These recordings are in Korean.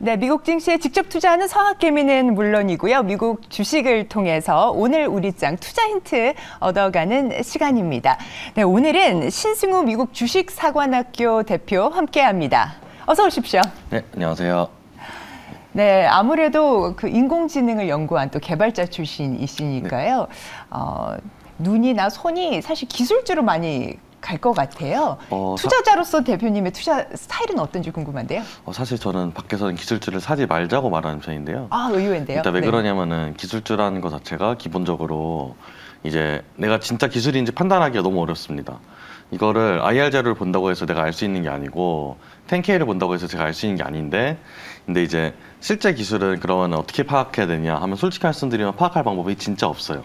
네, 미국 증시에 직접 투자하는 성학개미는 물론이고요. 미국 주식을 통해서 오늘 우리장 투자 힌트 얻어가는 시간입니다. 네, 오늘은 신승우 미국 주식사관학교 대표 함께합니다. 어서 오십시오. 네, 안녕하세요. 네, 아무래도 그 인공지능을 연구한 또 개발자 출신이시니까요. 네. 눈이나 손이 사실 기술주로 많이 갈 것 같아요. 투자자로서 대표님의 투자 스타일은 어떤지 궁금한데요. 사실 저는 밖에서는 기술주를 사지 말자고 말하는 편인데요. 아, 의외인데요. 일단 왜 네. 그러냐면은 기술주라는 것 자체가 기본적으로 이제 내가 진짜 기술인지 판단하기가 너무 어렵습니다. 이거를 IR 자료를 본다고 해서 내가 알 수 있는 게 아니고 10K를 본다고 해서 제가 알 수 있는 게 아닌데, 근데 이제 실제 기술은 그러면 어떻게 파악해야 되냐 하면 솔직히 말씀드리면 파악할 방법이 진짜 없어요.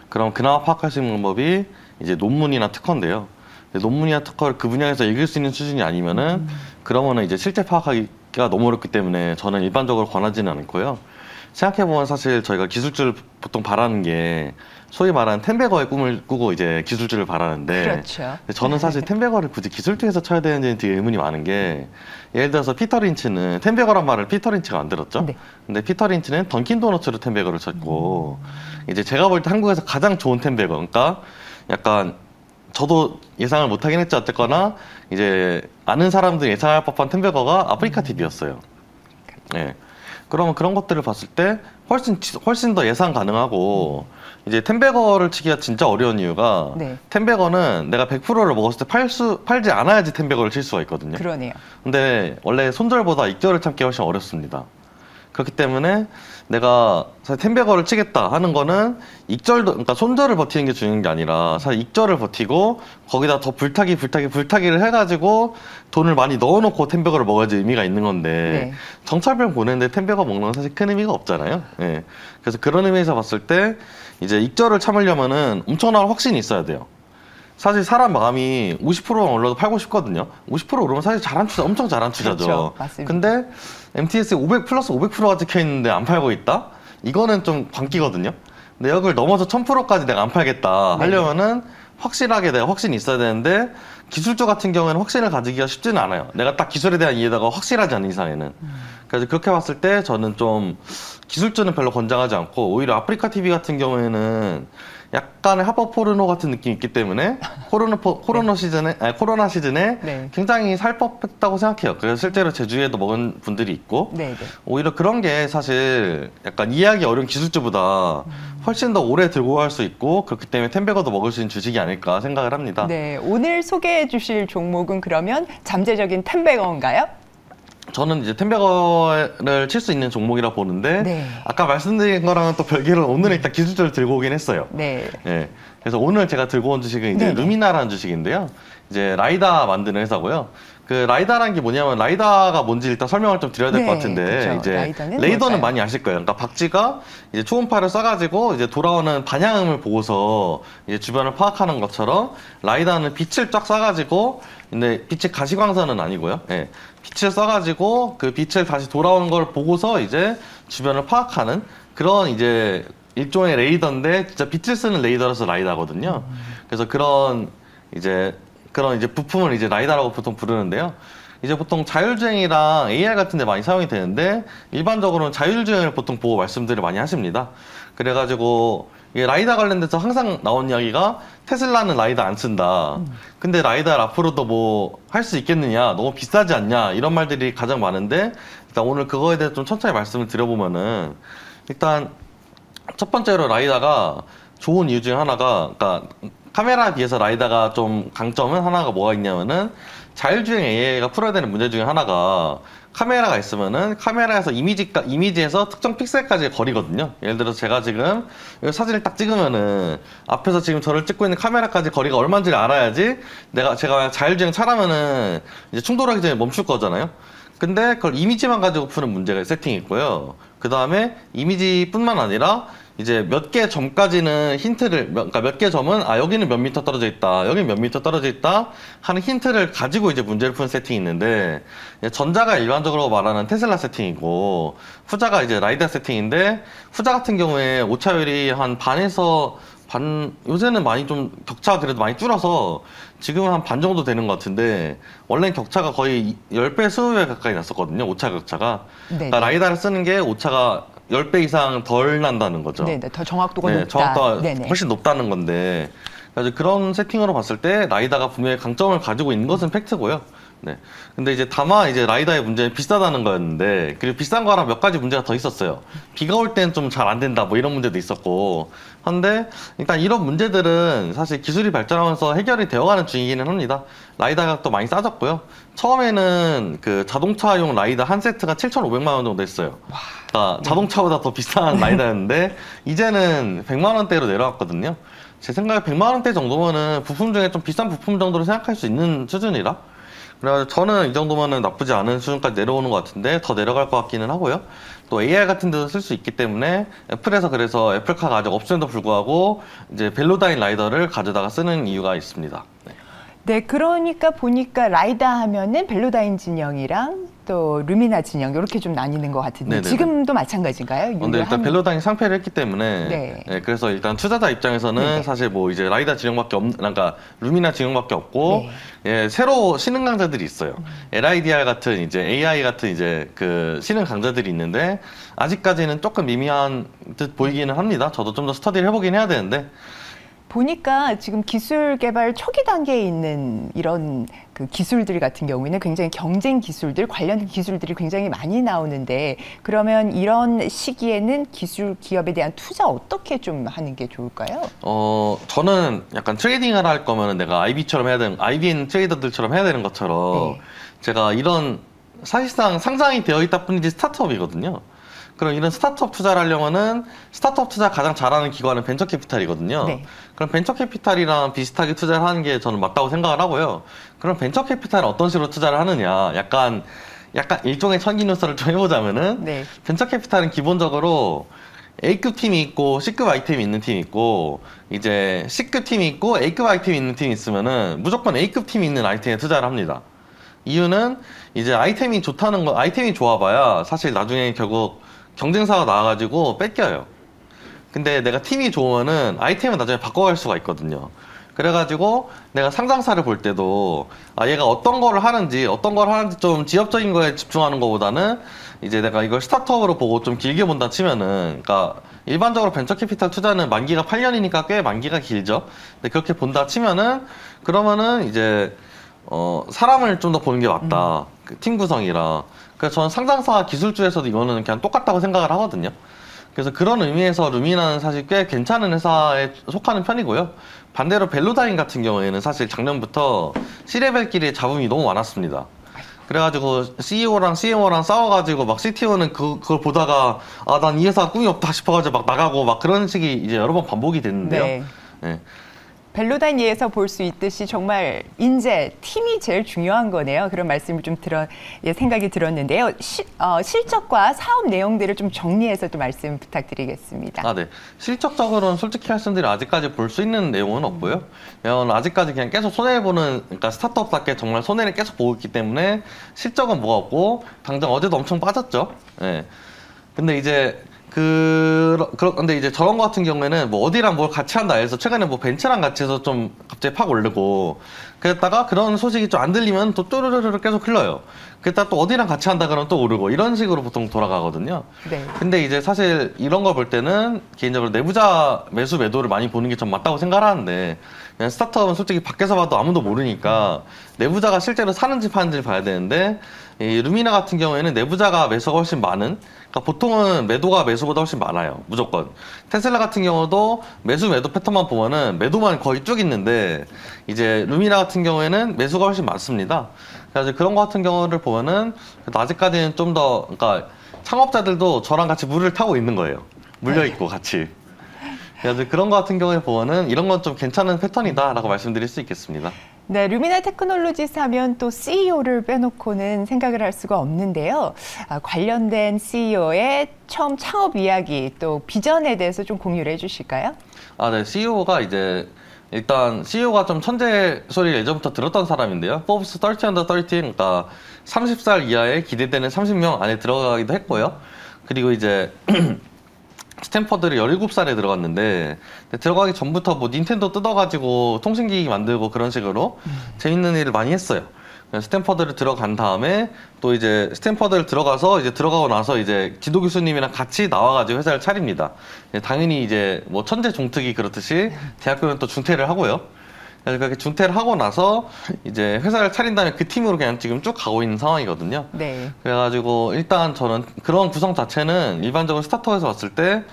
그럼 그나마 파악할 수 있는 방법이 이제 논문이나 특허인데요. 논문이나 특허를 그 분야에서 읽을 수 있는 수준이 아니면은 그러면은 이제 실제 파악하기가 너무 어렵기 때문에 저는 일반적으로 권하지는 않고요. 생각해보면 사실 저희가 기술주를 보통 바라는 게 소위 말하는 텐베거의 꿈을 꾸고 이제 기술주를 바라는데, 그렇죠. 저는 사실 텐베거를 굳이 기술주에서 쳐야 되는지는 되게 의문이 많은 게, 예를 들어서 피터 린치는 텐베거란 말을 피터 린치가 만들었죠. 네. 근데 피터 린치는 던킨 도너츠로 텐베거를 쳤고, 이제 제가 볼 때 한국에서 가장 좋은 텐베거, 그러니까 약간 저도 예상을 못하긴 했죠. 어쨌거나 이제 아는 사람들이 예상할 법한 텐베거가 아프리카 TV였어요. 네. 그러면 그런 것들을 봤을 때 훨씬 더 예상 가능하고, 이제 텐베거를 치기가 진짜 어려운 이유가, 네. 텐베거는 내가 100%를 먹었을 때 팔지 않아야지 텐베거를 칠 수가 있거든요. 그러네요. 근데 원래 손절보다 익절을 참기 훨씬 어렵습니다. 그렇기 때문에 내가 사실 텐베거를 치겠다 하는 거는 익절도, 그러니까 손절을 버티는 게 중요한 게 아니라 사실 익절을 버티고 거기다 더 불타기를 해가지고 돈을 많이 넣어놓고 텐베거를 먹어야지 의미가 있는 건데, 네. 정찰병 보내는데 텐베거 먹는 건 사실 큰 의미가 없잖아요. 네. 그래서 그런 의미에서 봤을 때 이제 익절을 참으려면은 엄청난 확신이 있어야 돼요. 사실 사람 마음이 50%만 올라도 팔고 싶거든요. 50% 오르면 사실 잘한 투자, 엄청 잘한 투자죠. 그렇죠. 맞습니다. 근데 MTS에 500 플러스 500%가 찍혀 있는데 안 팔고 있다? 이거는 좀 광기거든요. 근데 여기를 넘어서 1000%까지 내가 안 팔겠다 하려면은 확실하게 내가 확신이 있어야 되는데, 기술주 같은 경우에는 확신을 가지기가 쉽지는 않아요. 내가 딱 기술에 대한 이해가 확실하지 않은 이상에는. 그래서 그렇게 봤을 때 저는 좀 기술주는 별로 권장하지 않고, 오히려 아프리카 TV 같은 경우에는 약간의 합법 포르노 같은 느낌이 있기 때문에 코로나 시즌에 네. 굉장히 살 법했다고 생각해요. 그래서 실제로 제주에도 먹은 분들이 있고, 네, 네. 오히려 그런 게 사실 약간 이해하기 어려운 기술주보다 훨씬 더 오래 들고 갈 수 있고, 그렇기 때문에 텐베거도 먹을 수 있는 주식이 아닐까 생각을 합니다. 네, 오늘 소개해 주실 종목은 그러면 잠재적인 텐베거인가요? 저는 이제 텐베거를 칠 수 있는 종목이라 보는데, 네. 아까 말씀드린 거랑은 또 별개로 오늘은 일단 기술주를 들고 오긴 했어요. 네. 네. 그래서 오늘 제가 들고 온 주식은 이제 루미나라는 주식인데요. 이제 라이다 만드는 회사고요. 그 라이다라는 게 뭐냐면, 라이다가 뭔지 일단 설명을 좀 드려야 될 것 같은데, 그렇죠. 이제 레이더는 뭘까요? 많이 아실 거예요. 그러니까 박쥐가 이제 초음파를 쏴가지고 이제 돌아오는 반향음을 보고서 이제 주변을 파악하는 것처럼, 라이다는 빛을 쫙 쏴가지고, 근데 빛이 가시광선은 아니고요. 예. 빛을 쏴가지고 그 빛을 다시 돌아오는 걸 보고서 이제 주변을 파악하는 그런 이제 일종의 레이더인데, 진짜 빛을 쓰는 레이더라서 라이다거든요. 그래서 그런 이제 부품을 이제 라이다라고 보통 부르는데요. 이제 보통 자율주행이랑 AR 같은 데 많이 사용이 되는데, 일반적으로는 자율주행을 보통 보고 말씀들을 많이 하십니다. 그래가지고 이게 라이다 관련돼서 항상 나온 이야기가, 테슬라는 라이다 안 쓴다. 근데 라이다를 앞으로도 뭐 할 수 있겠느냐, 너무 비싸지 않냐, 이런 말들이 가장 많은데, 일단 오늘 그거에 대해서 좀 천천히 말씀을 드려보면은, 일단 첫 번째로 라이다가 좋은 이유 중에 하나가, 그러니까 카메라에 비해서 라이다가 좀 강점은 하나가 뭐가 있냐면은, 자율주행 AI가 풀어야 되는 문제 중에 하나가, 카메라가 있으면은 카메라에서 이미지에서 특정 픽셀까지의 거리거든요. 예를 들어서 제가 지금 사진을 딱 찍으면은 앞에서 지금 저를 찍고 있는 카메라까지 거리가 얼마인지를 알아야지 제가 자율주행 차라면은 이제 충돌하기 전에 멈출 거잖아요. 근데 그걸 이미지만 가지고 푸는 문제가 세팅이 있고요. 그 다음에 이미지뿐만 아니라 이제 몇 개 점까지는 힌트를, 그러니까 몇 개 점은 여기는 몇 미터 떨어져 있다, 여기는 몇 미터 떨어져 있다 하는 힌트를 가지고 이제 문제를 푸는 세팅이 있는데, 전자가 일반적으로 말하는 테슬라 세팅이고, 후자가 이제 라이다 세팅인데, 후자 같은 경우에 오차율이 한 반에서 요새는 많이 좀 격차가 그래도 많이 줄어서 지금은 한 반 정도 되는 것 같은데 원래는 격차가 거의 10배, 20배 가까이 났었거든요. 오차 격차가. 그러니까 라이다를 쓰는 게 오차가 10배 이상 덜 난다는 거죠. 네, 더 정확도가 네, 높다. 정확도가 네네. 훨씬 높다는 건데 그런 세팅으로 봤을 때 라이다가 분명히 강점을 가지고 있는 것은 팩트고요. 네. 근데 이제 다만 이제 라이다의 문제는 비싸다는 거였는데 그리고 비싼 거랑 몇 가지 문제가 더 있었어요. 비가 올 때는 좀 잘 안 된다 뭐 이런 문제도 있었고 한데 일단 이런 문제들은 사실 기술이 발전하면서 해결이 되어가는 중이기는 합니다. 라이다가 또 많이 싸졌고요. 처음에는 그 자동차용 라이다 한 세트가 7,500만 원 정도 했어요. 그러니까 자동차보다 더 비싼 라이다였는데 이제는 100만 원대로 내려왔거든요. 제 생각에 100만 원대 정도면은 부품 중에 좀 비싼 부품 정도로 생각할 수 있는 수준이라 그래서 저는 이 정도면은 나쁘지 않은 수준까지 내려오는 것 같은데 더 내려갈 것 같기는 하고요. 또 AI 같은 데도 쓸 수 있기 때문에 애플에서 그래서 애플카가 아직 없음에도 불구하고 이제 벨로다인 라이더를 가져다가 쓰는 이유가 있습니다. 네. 네, 그러니까 보니까 라이다 하면은 벨로다인 진영이랑 또 루미나 진영 이렇게 좀 나뉘는 것 같은데 네네네. 지금도 마찬가지인가요? 근데 일단 벨로다인이 상패를 했기 때문에 네. 네, 그래서 일단 투자자 입장에서는 네네. 사실 뭐 이제 라이다 진영밖에 없는 그러니까 루미나 진영밖에 없고 네. 예, 새로 신흥 강자들이 있어요. LIDR 같은 이제 AI 같은 이제 그 신흥 강자들이 있는데 아직까지는 조금 미미한 듯 보이기는 합니다. 저도 좀 더 스터디를 해보긴 해야 되는데. 보니까 지금 기술 개발 초기 단계에 있는 이런 그 기술들 같은 경우에는 굉장히 경쟁 기술들, 관련된 기술들이 굉장히 많이 나오는데 그러면 이런 시기에는 기술 기업에 대한 투자 어떻게 좀 하는 게 좋을까요? 저는 약간 트레이딩을 할 거면 내가 IB처럼 해야 되는, IB인 트레이더들처럼 해야 되는 것처럼 네. 제가 이런 사실상 상장이 되어 있다 뿐이지 스타트업이거든요. 그럼 이런 스타트업 투자를 하려면은 스타트업 투자 가장 잘하는 기관은 벤처캐피탈이거든요. 네. 그럼 벤처캐피탈이랑 비슷하게 투자를 하는 게 저는 맞다고 생각을 하고요. 그럼 벤처캐피탈은 어떤 식으로 투자를 하느냐? 약간 일종의 천기누설을 좀 해보자면은 네. 벤처캐피탈은 기본적으로 A급 팀이 있고 C급 아이템이 있는 팀이 있고 이제 C급 팀이 있고 A급 아이템이 있는 팀이 있으면은 무조건 A급 팀이 있는 아이템에 투자를 합니다. 이유는 이제 아이템이 좋다는 거, 아이템이 좋아봐야 사실 나중에 결국 경쟁사가 나와가지고 뺏겨요. 근데 내가 팀이 좋으면은 아이템을 나중에 바꿔갈 수가 있거든요. 그래가지고 내가 상장사를 볼 때도 얘가 어떤 거를 하는지 좀 지엽적인 거에 집중하는 것보다는 이제 내가 이걸 스타트업으로 보고 좀 길게 본다 치면은 그러니까 일반적으로 벤처캐피탈 투자는 만기가 8년이니까 꽤 만기가 길죠. 근데 그렇게 본다 치면은 그러면은 이제 사람을 좀 더 보는 게 맞다. 그 팀 구성이라. 그래서 저는 상장사 기술주에서도 이거는 그냥 똑같다고 생각을 하거든요. 그래서 그런 의미에서 루미나는 사실 꽤 괜찮은 회사에 속하는 편이고요. 반대로 벨로다인 같은 경우에는 사실 작년부터 C레벨끼리 잡음이 너무 많았습니다. 그래가지고 CEO랑 CMO랑 싸워가지고 막 CTO는 그걸 보다가 난 이 회사 꿈이 없다 싶어가지고 막 나가고 막 그런 식이 이제 여러 번 반복이 됐는데요. 네. 네. 벨로다인 예에서 볼 수 있듯이 정말 인재, 팀이 제일 중요한 거네요. 그런 말씀을 좀 생각이 들었는데요. 실적과 사업 내용들을 좀 정리해서 또 말씀 부탁드리겠습니다. 네. 실적적으로는 솔직히 말씀드리면 아직까지 볼 수 있는 내용은 없고요. 왜냐하면 아직까지 그냥 계속 손해보는, 그러니까 스타트업답게 정말 손해를 계속 보고 있기 때문에 실적은 뭐가 없고 당장 어제도 엄청 빠졌죠. 네. 근데 이제 근데 이제 저런 거 같은 경우에는 뭐 어디랑 뭘 같이 한다 해서 최근에 뭐 벤츠랑 같이 해서 좀 갑자기 팍 오르고 그랬다가 그런 소식이 좀 안 들리면 또 쪼르르르 계속 흘러요. 그랬다가 또 어디랑 같이 한다 그러면 또 오르고 이런 식으로 보통 돌아가거든요. 네. 근데 이제 사실 이런 걸 볼 때는 개인적으로 내부자 매수 매도를 많이 보는 게 좀 맞다고 생각을 하는데 그냥 스타트업은 솔직히 밖에서 봐도 아무도 모르니까 내부자가 실제로 사는지 파는지를 봐야 되는데 이 루미나 같은 경우에는 내부자가 매수가 훨씬 많은, 그러니까 보통은 매도가 매수보다 훨씬 많아요. 무조건. 테슬라 같은 경우도 매수 매도 패턴만 보면은 매도만 거의 쭉 있는데 이제 루미나 같은 경우에는 매수가 훨씬 많습니다. 그래서 그런 거 같은 경우를 보면은 아직까지는 좀 더, 그러니까 창업자들도 저랑 같이 물을 타고 있는 거예요. 물려있고 같이. 그래서 그런 거 같은 경우에 보면은 이런 건 좀 괜찮은 패턴이다라고 말씀드릴 수 있겠습니다. 네, 루미나 테크놀로지스 하면 또 CEO를 빼놓고는 생각을 할 수가 없는데요. 관련된 CEO의 처음 창업 이야기 또 비전에 대해서 좀 공유를 해주실까요? 네, CEO가 이제 일단 CEO가 좀 천재 소리를 예전부터 들었던 사람인데요. 포브스 30 under 30, 그러니까 30살 이하의 기대되는 30명 안에 들어가기도 했고요. 그리고 이제 스탠퍼드를 17살에 들어갔는데 들어가기 전부터 뭐 닌텐도 뜯어가지고 통신기기 만들고 그런 식으로 재밌는 일을 많이 했어요. 스탠퍼드를 들어간 다음에 또 이제 스탠퍼드를 들어가서 이제 들어가고 나서 이제 지도 교수님이랑 같이 나와가지고 회사를 차립니다. 당연히 이제 뭐 천재 종특이 그렇듯이 대학교는 또 중퇴를 하고요. 그래서 그렇게 중퇴를 하고 나서 이제 회사를 차린 다음에 그 팀으로 그냥 지금 쭉 가고 있는 상황이거든요. 네. 그래가지고 일단 저는 그런 구성 자체는 일반적으로 스타트업에서 봤을 때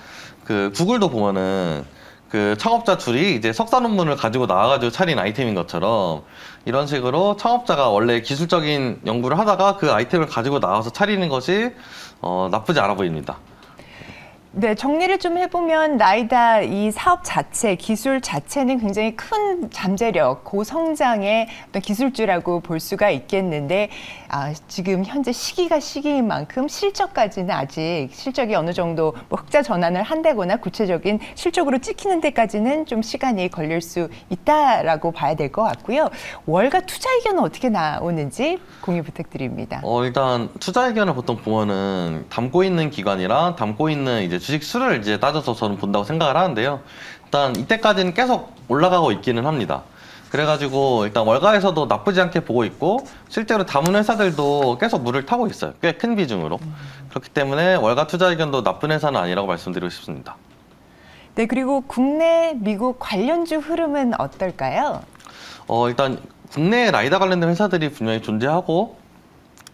그 구글도 보면은 그 창업자 둘이 이제 석사 논문을 가지고 나와가지고 차린 아이템인 것처럼 이런 식으로 창업자가 원래 기술적인 연구를 하다가 그 아이템을 가지고 나와서 차리는 것이 나쁘지 않아 보입니다. 네, 정리를 좀 해보면 라이다 이 사업 자체, 기술 자체는 굉장히 큰 잠재력, 고성장의 어떤 기술주라고 볼 수가 있겠는데 지금 현재 시기가 시기인 만큼 실적까지는 아직 실적이 어느 정도 뭐 흑자 전환을 한다거나 구체적인 실적으로 찍히는 데까지는 좀 시간이 걸릴 수 있다라고 봐야 될 것 같고요. 월가 투자 의견은 어떻게 나오는지 공유 부탁드립니다. 일단 투자 의견을 보통 보면은 담고 있는 기관이랑 담고 있는 이제 주식 수를 이제 따져서 저는 본다고 생각을 하는데요. 일단 이때까지는 계속 올라가고 있기는 합니다. 그래가지고 일단 월가에서도 나쁘지 않게 보고 있고 실제로 담은 회사들도 계속 물을 타고 있어요. 꽤 큰 비중으로. 그렇기 때문에 월가 투자 의견도 나쁜 회사는 아니라고 말씀드리고 싶습니다. 네, 그리고 국내, 미국 관련주 흐름은 어떨까요? 일단 국내 라이다 관련된 회사들이 분명히 존재하고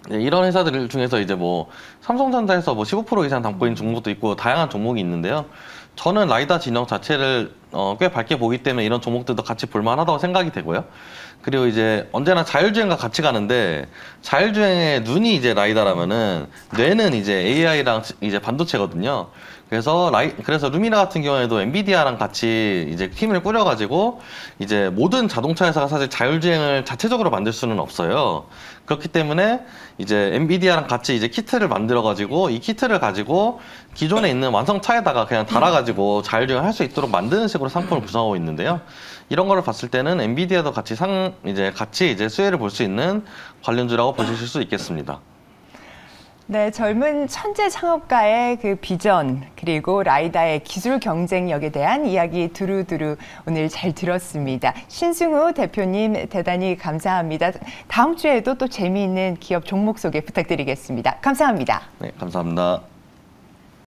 이런 회사들 중에서 이제 뭐 삼성전자에서 뭐 15% 이상 담고 있는 종목도 있고 다양한 종목이 있는데요. 저는 라이다 진영 자체를 꽤 밝게 보기 때문에 이런 종목들도 같이 볼만하다고 생각이 되고요. 그리고 이제 언제나 자율주행과 같이 가는데 자율주행의 눈이 이제 라이다라면은 뇌는 이제 AI랑 이제 반도체거든요. 그래서 루미나 같은 경우에도 엔비디아랑 같이 이제 팀을 꾸려가지고 이제 모든 자동차 회사가 사실 자율주행을 자체적으로 만들 수는 없어요. 그렇기 때문에 이제 엔비디아랑 같이 이제 키트를 만들어가지고 이 키트를 가지고 기존에 있는 완성차에다가 그냥 달아가지고 자율주행을 할 수 있도록 만드는 식으로 상품을 구성하고 있는데요. 이런 거를 봤을 때는 엔비디아도 같이 같이 수혜를 볼 수 있는 관련주라고 보실 수 있겠습니다. 네, 젊은 천재 창업가의 그 비전 그리고 라이다의 기술 경쟁력에 대한 이야기 두루두루 오늘 잘 들었습니다. 신승우 대표님 대단히 감사합니다. 다음 주에도 또 재미있는 기업 종목 소개 부탁드리겠습니다. 감사합니다. 네, 감사합니다.